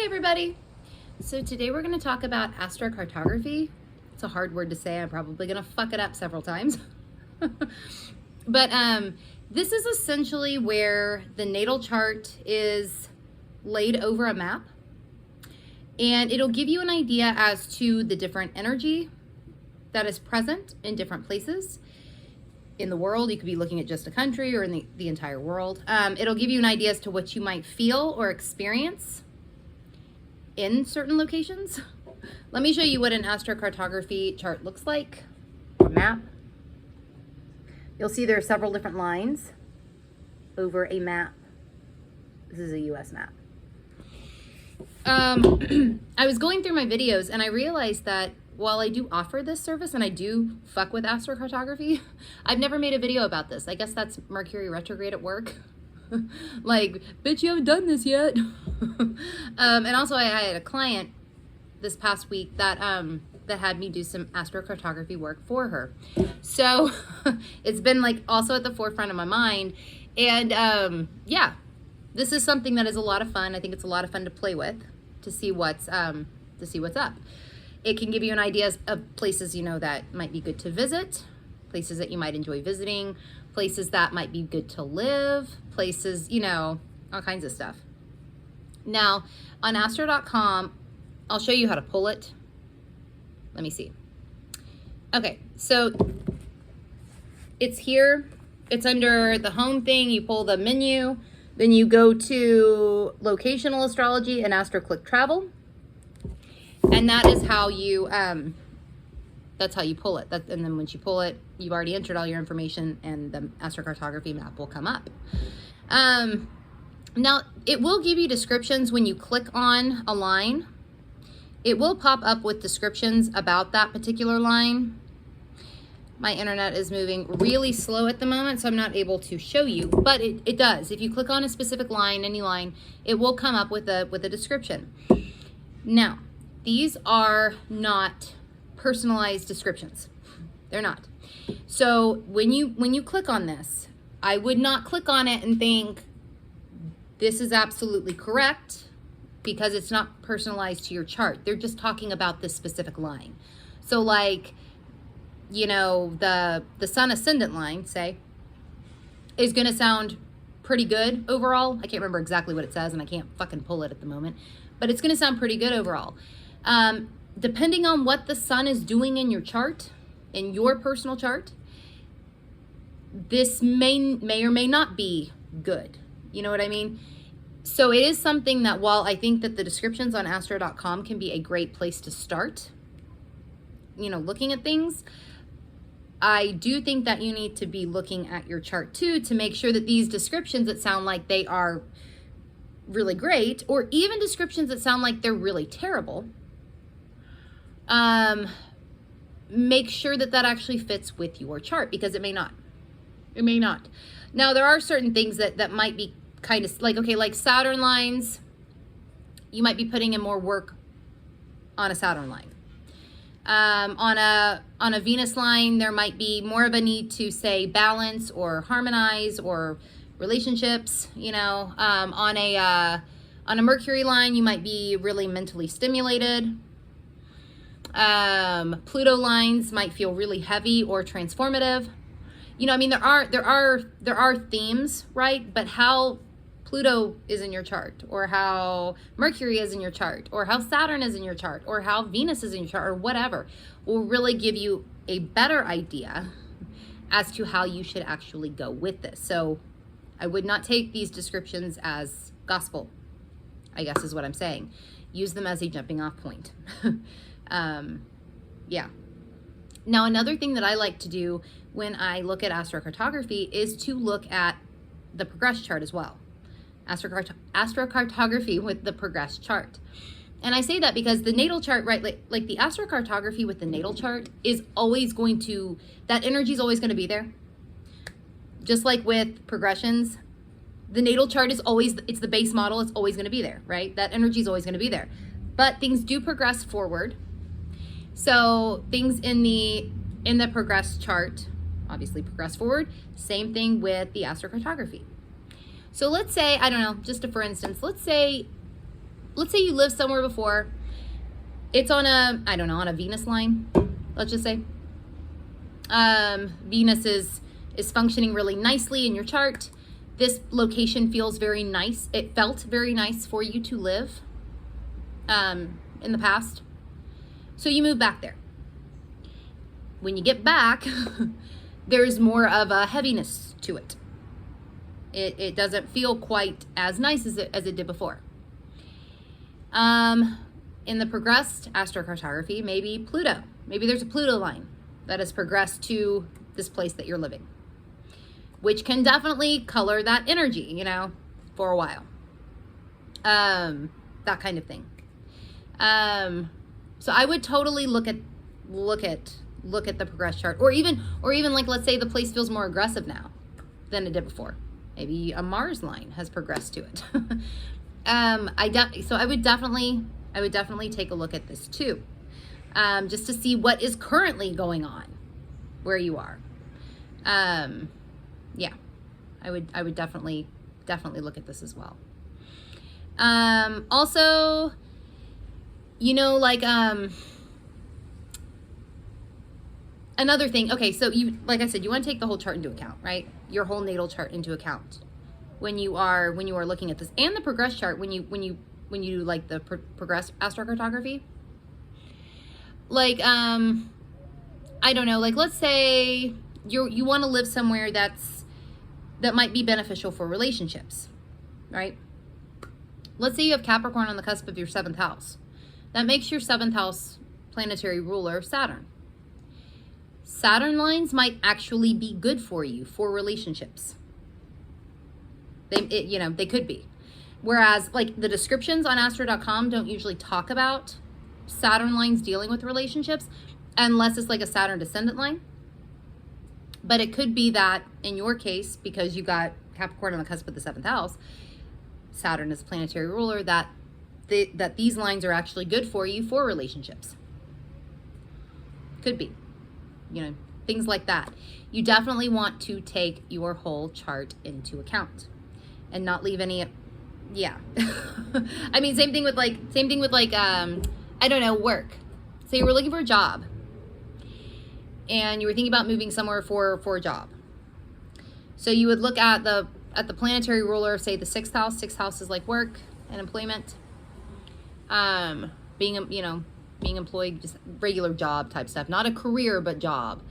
everybody. So today we're going to talk about astrocartography. It's a hard word to say. I'm probably going to fuck it up several times. But this is essentially where the natal chart is laid over a map. And it'll give you an idea as to the different energy that is present in different places in the world. You could be looking at just a country or in the entire world. It'll give you an idea as to what you might feel or experience in certain locations. Let me show you what an astrocartography chart looks like, a map. You'll see there are several different lines over a map. This is a US map. I was going through my videos and I realized that while I do offer this service and I do fuck with astrocartography, I've never made a video about this. I guess that's Mercury retrograde at work. Like, bitch, you haven't done this yet. And also I had a client this past week that that had me do some astrocartography work for her. So it's been like also at the forefront of my mind. And yeah, this is something that is a lot of fun. I think it's a lot of fun to play with, to see what's up. It can give you an idea of places, you know, that might be good to visit, places that you might enjoy visiting, places that might be good to live, places, you know, all kinds of stuff. Now, on astro.com, I'll show you how to pull it. Let me see. Okay, so it's here. It's under the home thing. You pull the menu. Then you go to locational astrology and AstroClick travel. And that is how you, that's how you pull it. And then once you pull it, you've already entered all your information and the astrocartography map will come up. Now, it will give you descriptions when you click on a line. It will pop up with descriptions about that particular line. My internet is moving really slow at the moment, so I'm not able to show you, but it does. If you click on a specific line, any line, it will come up with a description. Now, these are not personalized descriptions. They're not. So when you click on this, I would not click on it and think this is absolutely correct, because it's not personalized to your chart. They're just talking about this specific line. So like, you know, the sun ascendant line, say, is gonna sound pretty good overall. I can't remember exactly what it says and I can't fucking pull it at the moment, but it's gonna sound pretty good overall. Depending on what the sun is doing in your chart, in your personal chart, this may or may not be good. You know what I mean? So it is something that, while I think that the descriptions on astro.com can be a great place to start, you know, looking at things, I do think that you need to be looking at your chart too, to make sure that these descriptions that sound like they are really great, or even descriptions that sound like they're really terrible, make sure that that actually fits with your chart, because it may not. It may not. Now, there are certain things that might be kind of like, okay, like Saturn lines, you might be putting in more work on a Saturn line. On a Venus line, there might be more of a need to, say, balance or harmonize or relationships, you know. On a Mercury line, you might be really mentally stimulated. Pluto lines might feel really heavy or transformative. You know, I mean, there are themes, right? But how Pluto is in your chart, or how Mercury is in your chart, or how Saturn is in your chart, or how Venus is in your chart, or whatever, will really give you a better idea as to how you should actually go with this. So I would not take these descriptions as gospel, I guess is what I'm saying. Use them as a jumping off point. Yeah. Now, another thing that I like to do when I look at astrocartography is to look at the progress chart as well. Astrocartography with the progress chart. And I say that because the natal chart, right, like the astrocartography with the natal chart is always going to, that energy is always going to be there. Just like with progressions, the natal chart is always, it's the base model, it's always going to be there, right? That energy is always going to be there. But things do progress forward. So things in the progress chart obviously progress forward. Same thing with the astrocartography. So let's say, I don't know, just for instance, let's say let's say you lived somewhere before. It's on a, I don't know, on a Venus line, let's just say. Venus is functioning really nicely in your chart. This location feels very nice. It felt very nice for you to live in the past. So you move back there. When you get back, there's more of a heaviness to it. It doesn't feel quite as nice as it did before. In the progressed astrocartography, maybe Pluto. Maybe there's a Pluto line that has progressed to this place that you're living, which can definitely color that energy, you know, for a while. That kind of thing. So I would totally look at the progress chart, or even like, let's say the place feels more aggressive now than it did before. Maybe a Mars line has progressed to it. So I would definitely take a look at this too, just to see what is currently going on where you are. Yeah, I would definitely look at this as well. Also, you know, like, another thing. Okay, so you, like I said, you want to take the whole chart into account, right? Your whole natal chart into account when you are looking at this, and the progress chart when you do like the progress astrocartography. Like, I don't know, like, let's say you want to live somewhere that might be beneficial for relationships, right? Let's say you have Capricorn on the cusp of your 7th house. That makes your 7th house planetary ruler Saturn. Saturn lines might actually be good for you for relationships. They could be. Whereas, like, the descriptions on astro.com don't usually talk about Saturn lines dealing with relationships unless it's like a Saturn descendant line. But it could be that in your case, because you got Capricorn on the cusp of the 7th house, Saturn is planetary ruler, that these lines are actually good for you for relationships. Could be. You know, things like that. You definitely want to take your whole chart into account and not leave any, yeah. I mean, same thing with like, I don't know, work. So you were looking for a job and you were thinking about moving somewhere for a job. So you would look at the planetary ruler, say the 6th house. 6th house is like work and employment. Being employed, just regular job type stuff, not a career, but job.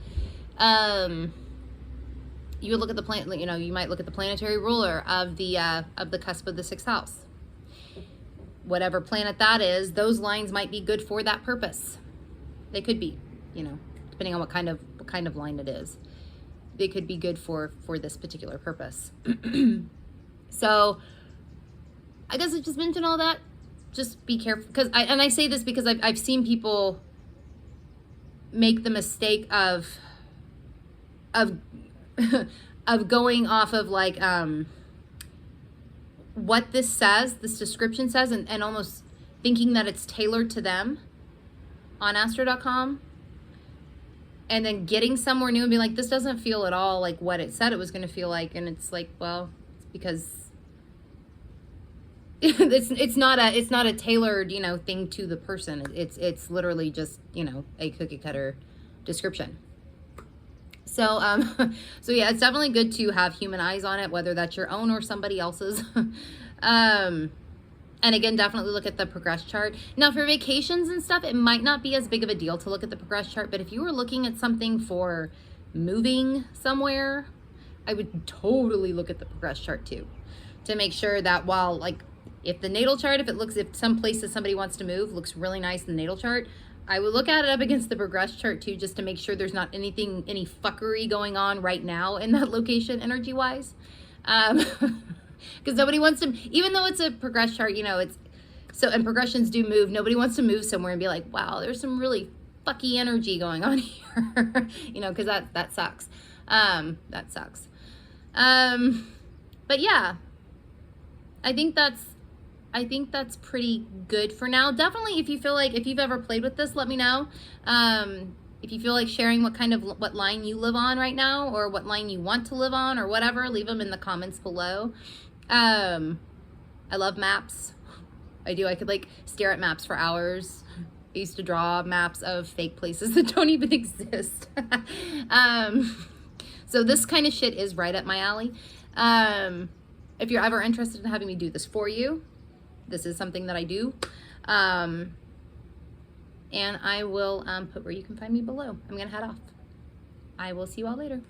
You would look at the planet, you know, you might look at the planetary ruler of the cusp of the 6th house. Whatever planet that is, those lines might be good for that purpose. They could be, you know, depending on what kind of line it is. They could be good for this particular purpose. So I guess I just mentioned all that. Just be careful, because I say this because I've seen people make the mistake of going off of like what this description says, and almost thinking that it's tailored to them on astro.com, and then getting somewhere new and being like, this doesn't feel at all like what it said it was going to feel like. And it's like, well, it's because it's not a tailored, you know, thing to the person. It's literally just, you know, a cookie cutter description. So so yeah, it's definitely good to have human eyes on it, whether that's your own or somebody else's. And again, definitely look at the progress chart. Now for vacations and stuff, it might not be as big of a deal to look at the progress chart, but if you were looking at something for moving somewhere, I would totally look at the progress chart too, to make sure that while, like, if the natal chart, if some places somebody wants to move looks really nice in the natal chart, I would look at it up against the progress chart too, just to make sure there's not any fuckery going on right now in that location energy wise. Because nobody wants to, even though it's a progress chart, you know, and progressions do move, nobody wants to move somewhere and be like, wow, there's some really fucky energy going on here. You know, because that sucks. That sucks. But yeah, I think that's pretty good for now. Definitely, if you've ever played with this, let me know. If you feel like sharing what line you live on right now, or what line you want to live on, or whatever, leave them in the comments below. I love maps. I do. I could like stare at maps for hours. I used to draw maps of fake places that don't even exist. So this kind of shit is right up my alley. If you're ever interested in having me do this for you, this is something that I do. And I will put where you can find me below. I'm going to head off. I will see you all later.